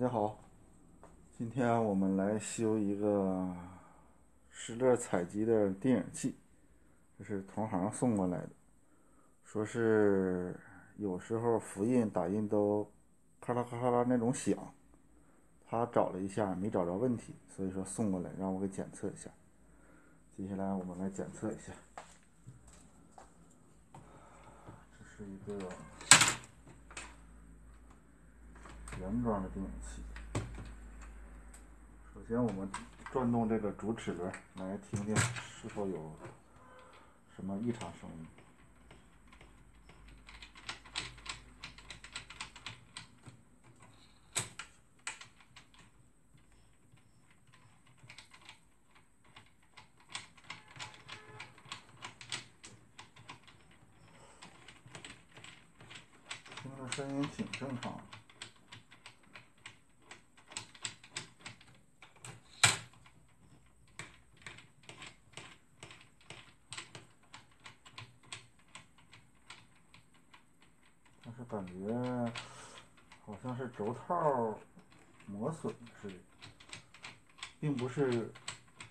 家好，今天我们来修一个施乐采集的电影器，这是同行送过来的，说是有时候复印打印都咔啦咔啦那种响，他找了一下没找着问题，所以说送过来让我给检测一下。接下来我们来检测一下，这是一个原装的电影器。首先我们转动这个主齿轮来听听是否有什么异常声音。听着声音挺正常的。但是感觉好像是轴套磨损似的，并不是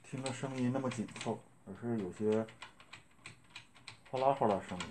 听着声音那么紧凑，而是有些哗啦哗啦声音。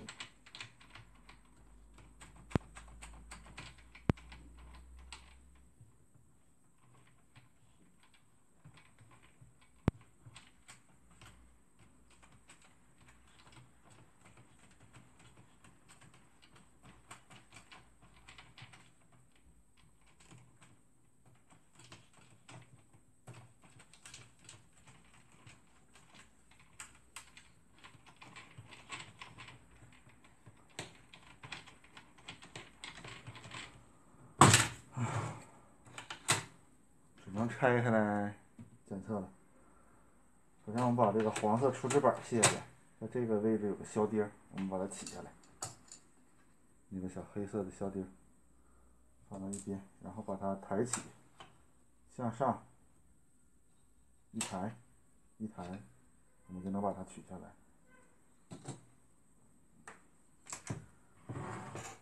只能拆开来检测了。首先我们把这个黄色出齿板卸下来，在这个位置有个销钉，我们把它取下来，那个小黑色的销钉放到一边，然后把它抬起，向上一抬一抬，我们就能把它取下来。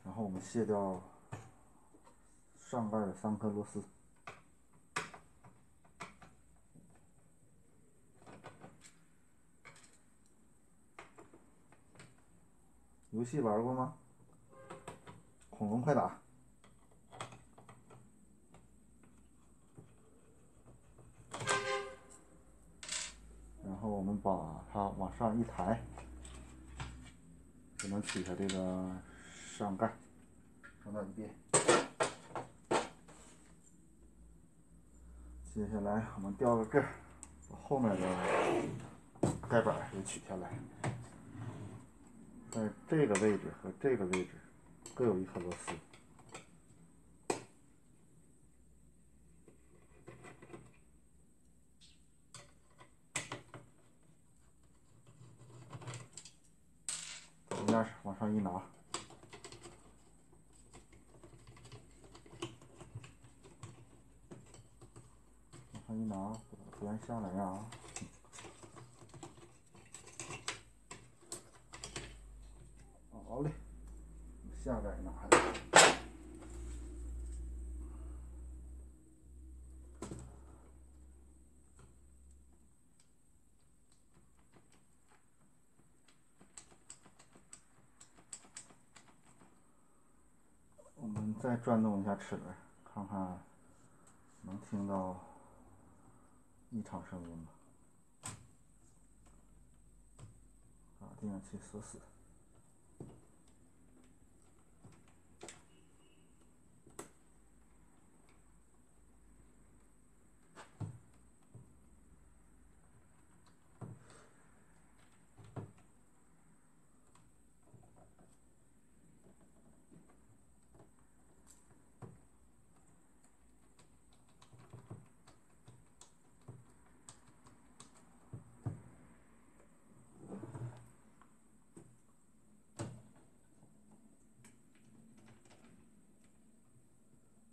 然后我们卸掉上盖的3颗螺丝。游戏玩过吗？恐龙快打。然后我们把它往上一抬，就能取下这个上盖，放到一边。接下来我们吊个盖，把后面的盖板也取下来。在这个位置和这个位置各有1颗螺丝。同样是往上一拿，往上一拿，不然下来呀。好嘞，下盖拿下来。我们再转动一下齿轮，看看能听到异常声音吗？把电源器锁死。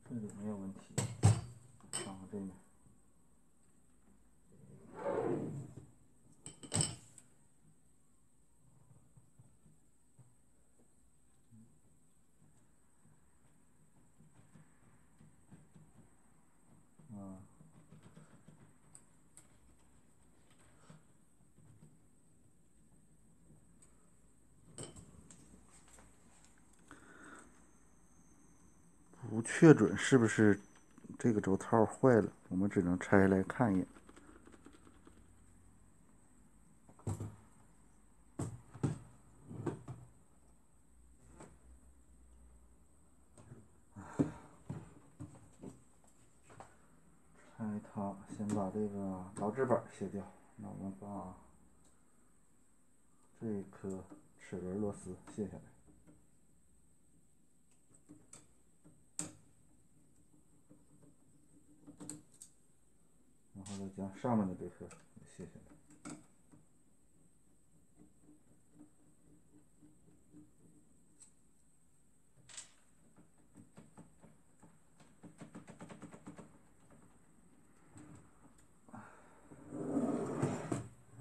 这里没有问题，看看这面。不确准是不是这个轴套坏了，我们只能拆下来看一眼。拆它，先把这个导致板卸掉。那我们把这一颗齿轮螺丝卸下来，然后再将上面的这颗卸下来。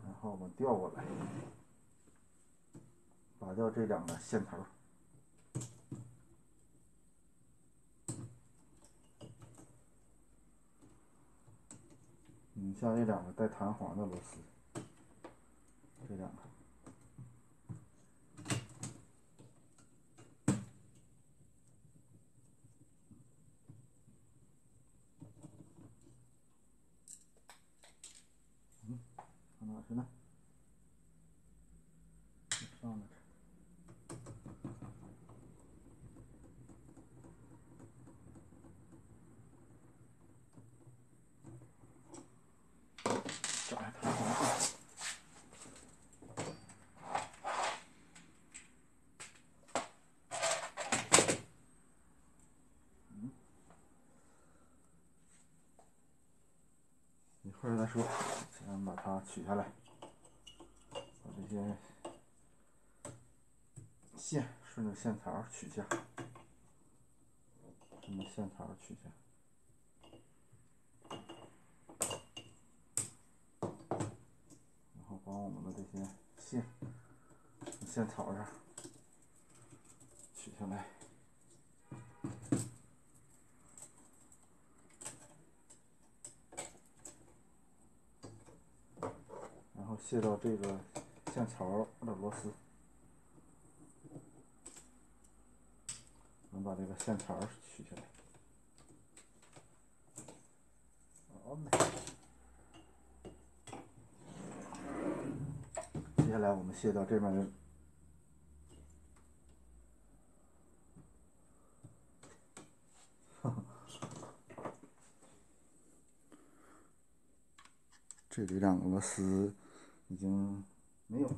然后我们调过来，拔掉这两个线头。像这两个带弹簧的螺丝，这两个。放哪去呢？上面。找下弹簧。一会儿再说，先把它取下来，把这些线顺着线槽取下，顺着线槽取下，然后把我们的这些线从线槽上取下来。然后卸到这个线槽的螺丝，能把这个线槽取下来。好嘞。接下来我们卸掉这边的。这里两个螺丝已经没有了，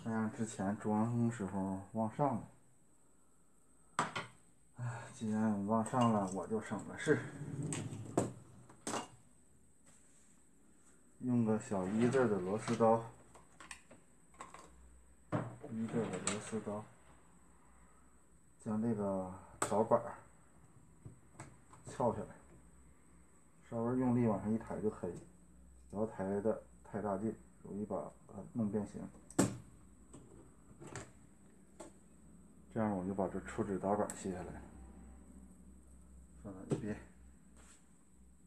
看样之前装时候忘上了。既然忘上了，我就省个事，用个小1字的螺丝刀，1字的螺丝刀，将这个导板撬下来，稍微用力往上一抬就可以，不要抬的太大劲，容易把它弄变形。这样我就把这出纸导板卸下来，放到一边。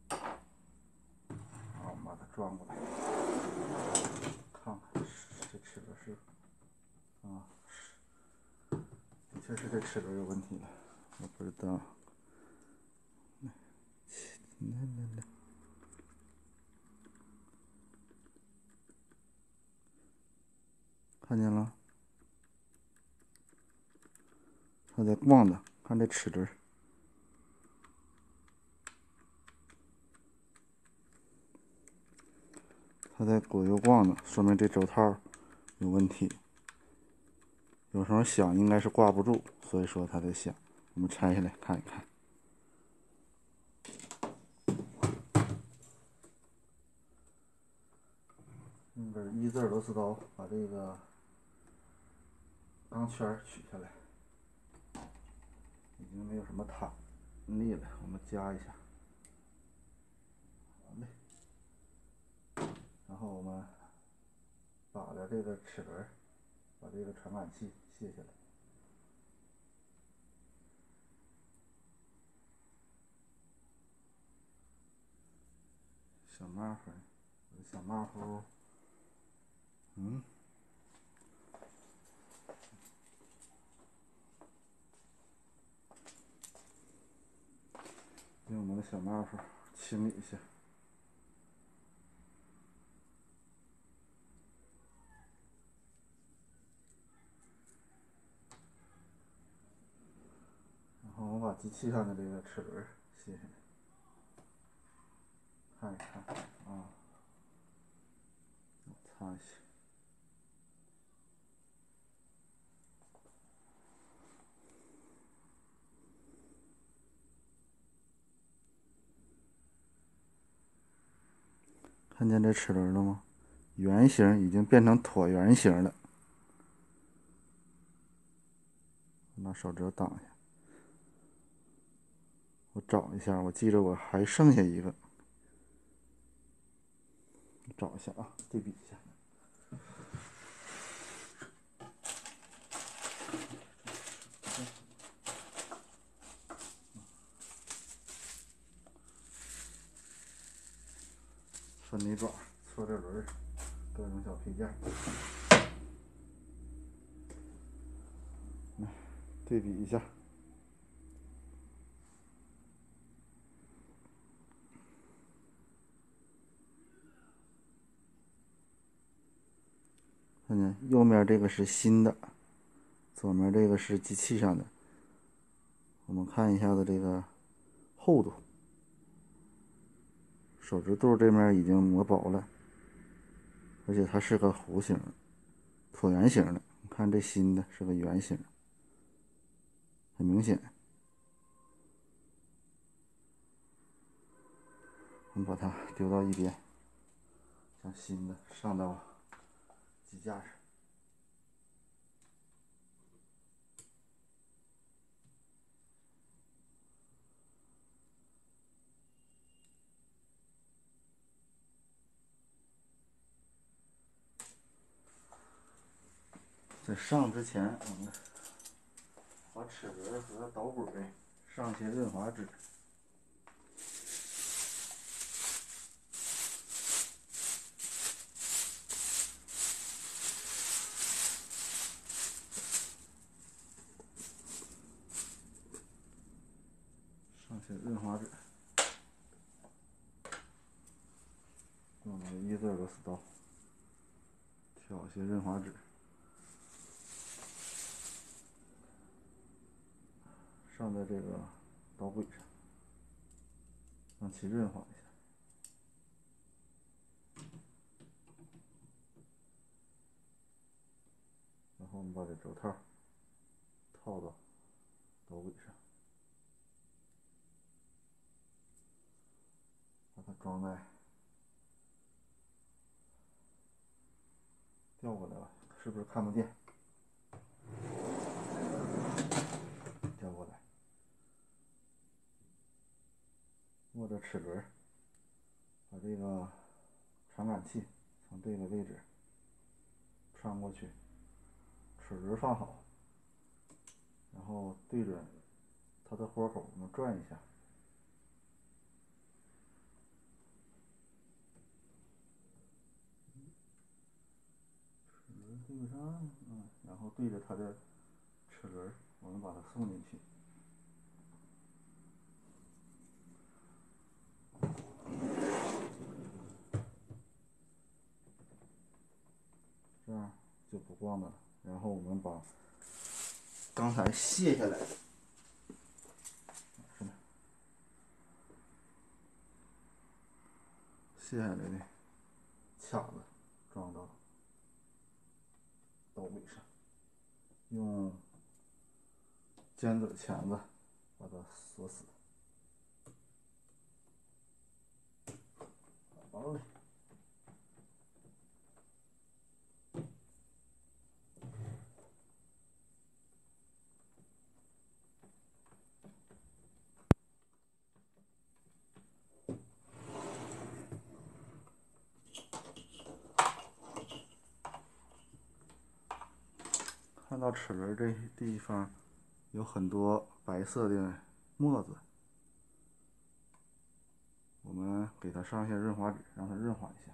好，我们把它转过来，看看这齿轮是啊，的确是这齿轮有问题了，我不知道。看见了？它在晃的，看这齿轮。它在左右晃呢，说明这轴套有问题。有时候响应该是挂不住，所以说它在响。我们拆下来看一看。用根1字螺丝刀把这个钢圈取下来，已经没有什么弹力了，我们加一下。好嘞。然后我们把的这个齿轮，把这个传感器卸下来。小帽虎，小帽虎，用我们的小抹布清理一下。然后我把机器上的这个齿轮卸下来，看一看啊，擦一下。看见这齿轮了吗？圆形已经变成椭圆形了。拿手指头挡一下，我找一下，我记着我还剩下一个，找一下啊，对比一下。分离爪、搓着轮，各种小配件，来对比一下。看见右面这个是新的，左面这个是机器上的。我们看一下子这个厚度，手指肚这面已经磨薄了，而且它是个弧形、椭圆形的。你看这新的是个圆形，很明显。我们把它丢到一边，将新的上到机架上。在上之前，我们把齿轮和导轨上些润滑脂。上些润滑脂，用我们的1字螺丝刀挑些润滑脂，上在这个导轨上，让其润滑一下。然后我们把这轴套套到导轨上，把它装在调过来了，是不是看不见？调过来，握着齿轮，把这个传感器从这个位置穿过去，齿轮放好，然后对准它的豁口，我们转一下。齿轮对不上，然后对着它的齿轮，我们把它送进去。这样就不晃的了。然后我们把刚才卸下来的，卸下来的卡子装到导轨上，用尖嘴钳子把它锁死。好嘞。看到齿轮这地方有很多白色的沫子，我们给它上一些润滑脂，让它润滑一下。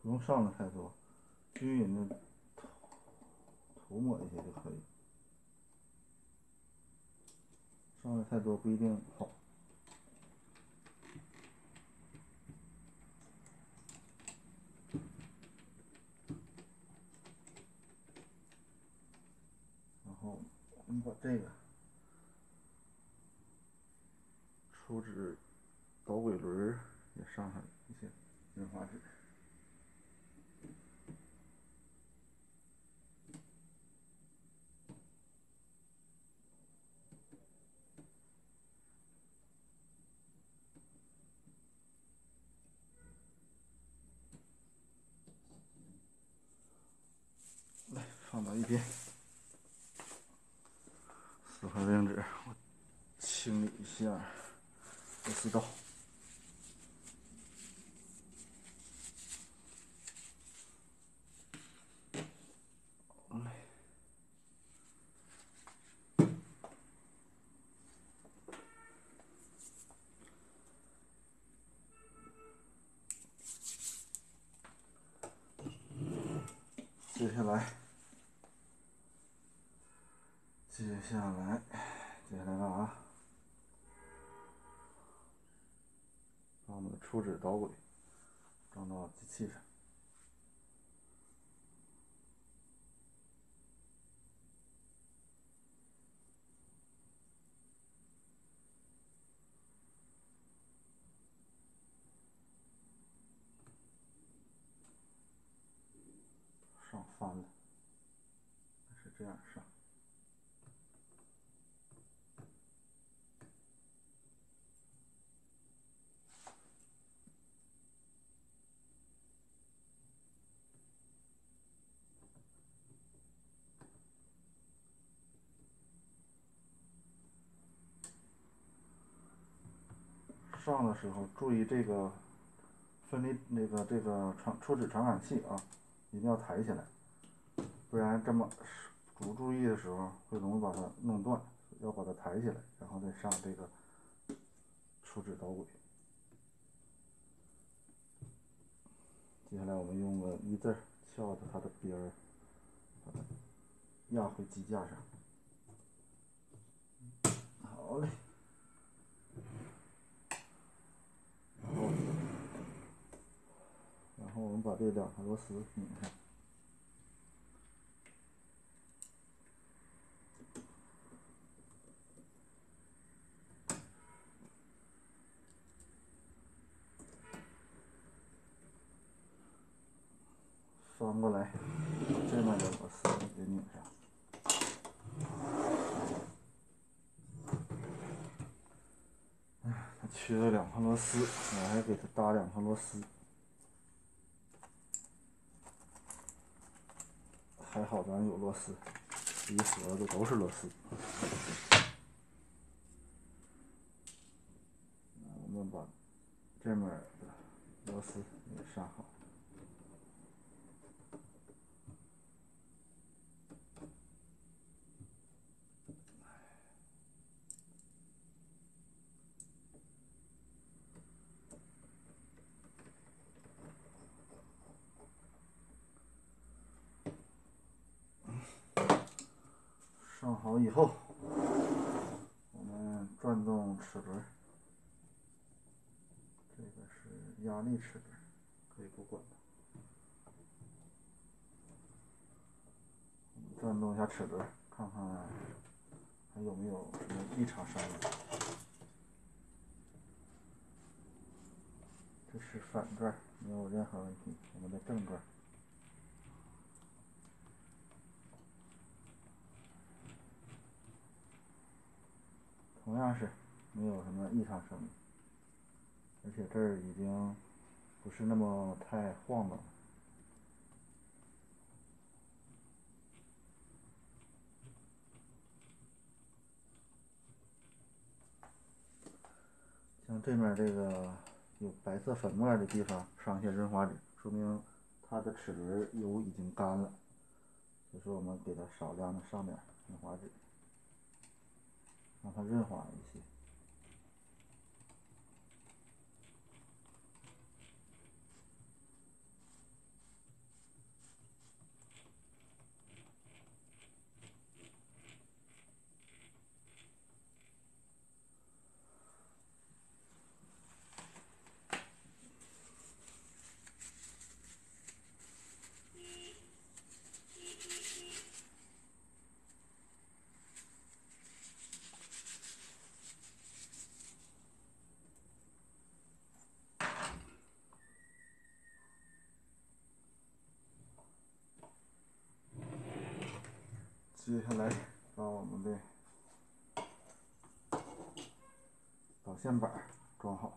不用上的太多，均匀的涂抹一些就可以。上的太多不一定好。然后我们把这个出纸导轨轮也上上一些润滑纸。来，放到一边。四块硬纸，我清理一下螺丝刀。接下来干啥？把我们的出纸导轨装到机器上。上翻了，是这样上。上的时候注意这个分离这个出纸传感器啊，一定要抬起来，不然这么不注意的时候会容易把它弄断，要把它抬起来，然后再上这个出纸导轨。接下来我们用个1字撬着它的边儿，把它压回机架上。好嘞。然后我们把这2个螺丝拧上。翻过来，把这面的螺丝给拧上。它缺了2颗螺丝，我还给它搭2颗螺丝。还好咱有螺丝，一盒子都是螺丝。我们把这面的螺丝也上好。上好以后，我们转动齿轮，这个是压力齿轮，可以不管它。转动一下齿轮，看看还有没有什么异常声音。这是反转，没有任何问题。我们的正转。同样是没有什么异常声音，而且这儿已经不是那么太晃荡了。像这面这个有白色粉末的地方上一些润滑纸，说明它的齿轮油已经干了，所以说我们给它少量的上点润滑纸，让它润滑一些。接下来把我们的导线板装好。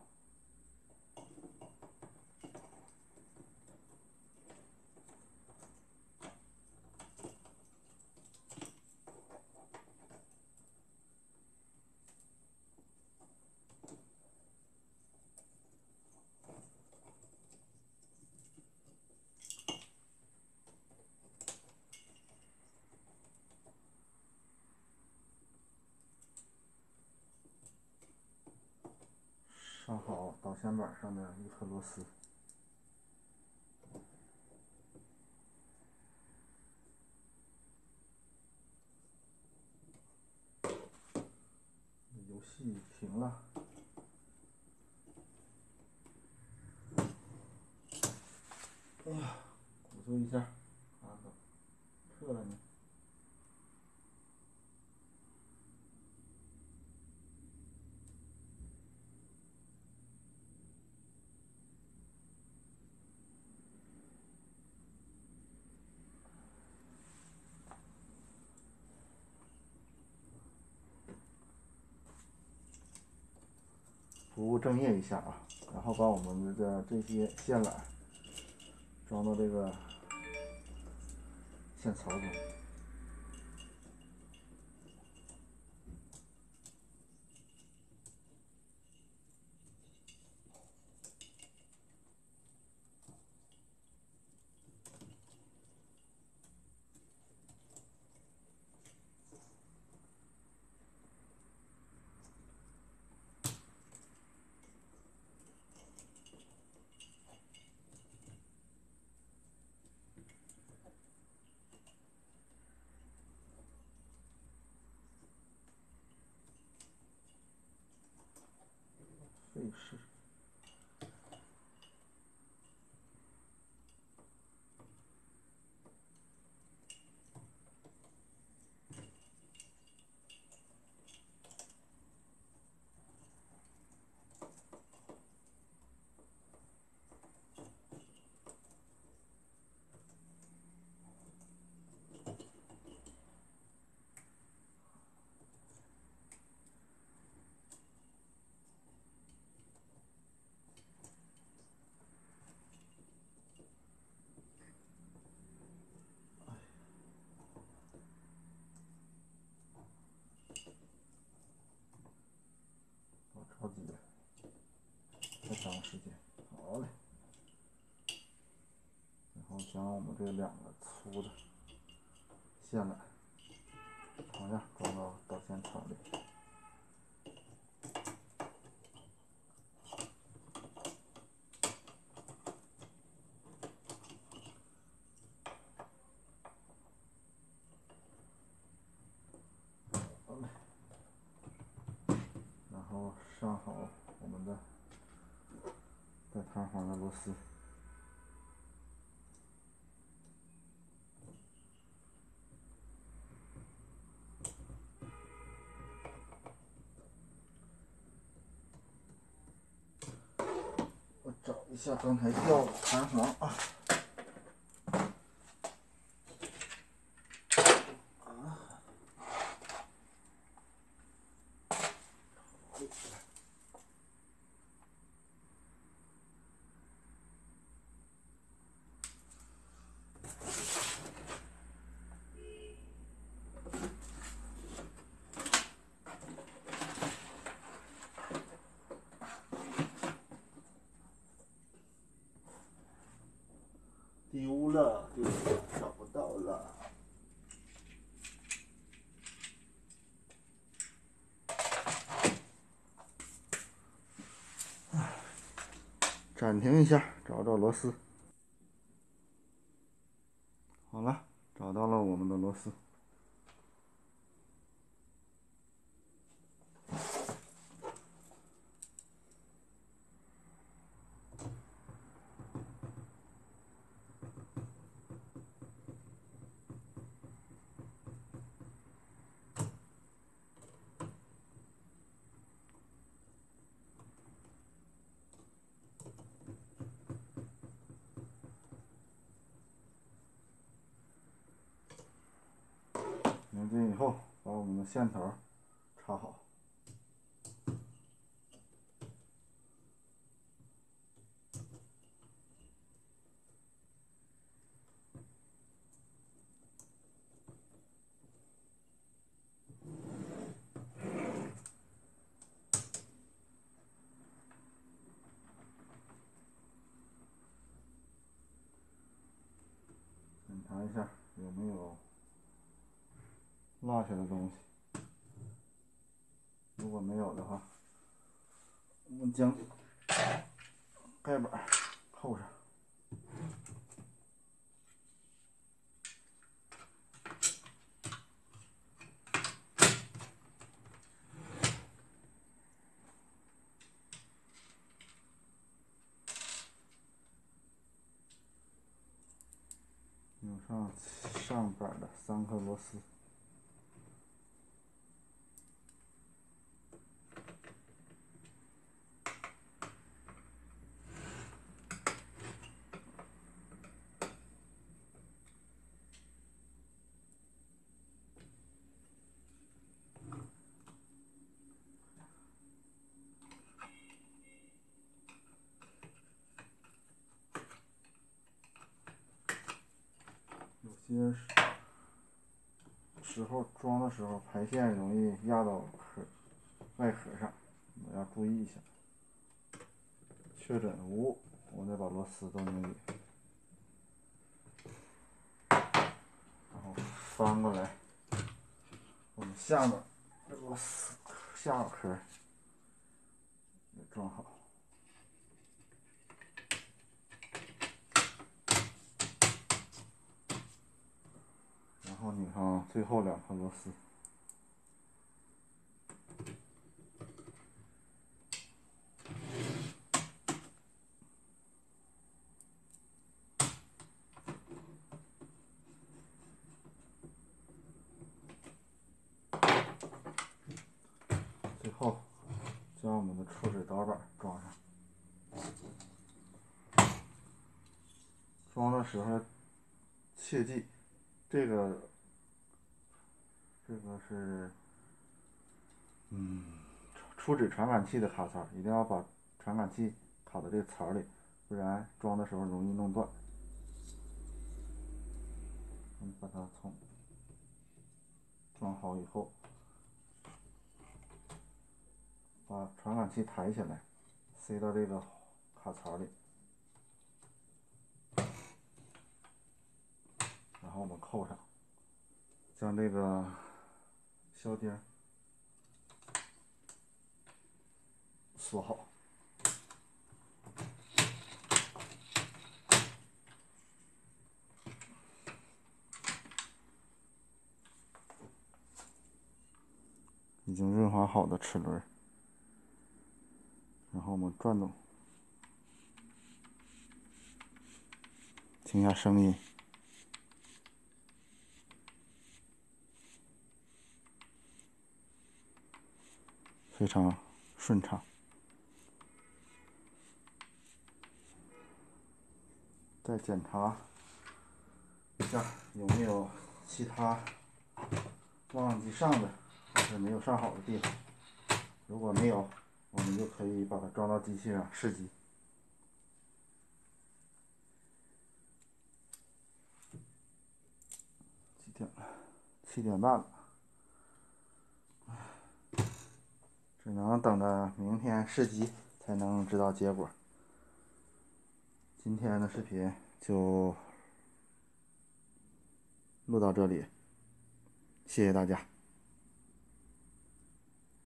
上好导线板上的一颗螺丝，游戏停了。哎呀，鼓捣一下，啊，撤了呢。不务正业一下啊，然后把我们的这些线缆装到这个线槽中。费事。着急了，太耽误时间。好嘞，然后将我们这两个粗的线缆同样装到导线槽里。好嘞，然后上好我们的带弹簧的螺丝。我找一下刚才掉的弹簧啊。丢了，找不到了。暂停一下，找找螺丝。好了，找到了我们的螺丝。们线头插好。检查一下有没有落下的东西，如果没有的话，我们将盖板扣上。扭上上板的3颗螺丝。有些时候装的时候排线容易压到外壳上，我们要注意一下。确诊无误，我再把螺丝都拧紧，然后翻过来，我们下面这螺丝下颌壳也装好。然后拧上最后2颗螺丝。最后将我们的出水导板装上。装的时候切记，这个是出水传感器的卡槽，一定要把传感器卡到这个槽里，不然装的时候容易弄断。我们把它装好以后，把传感器抬起来，塞到这个卡槽里，然后我们扣上，将这个销钉锁好。已经润滑好的齿轮，然后我们转动，听一下声音，非常顺畅。再检查一下有没有其他忘记上的或者没有上好的地方，如果没有，我们就可以把它装到机器上试机。几点了？7点半了，只能等着明天试机才能知道结果。今天的视频就录到这里，谢谢大家。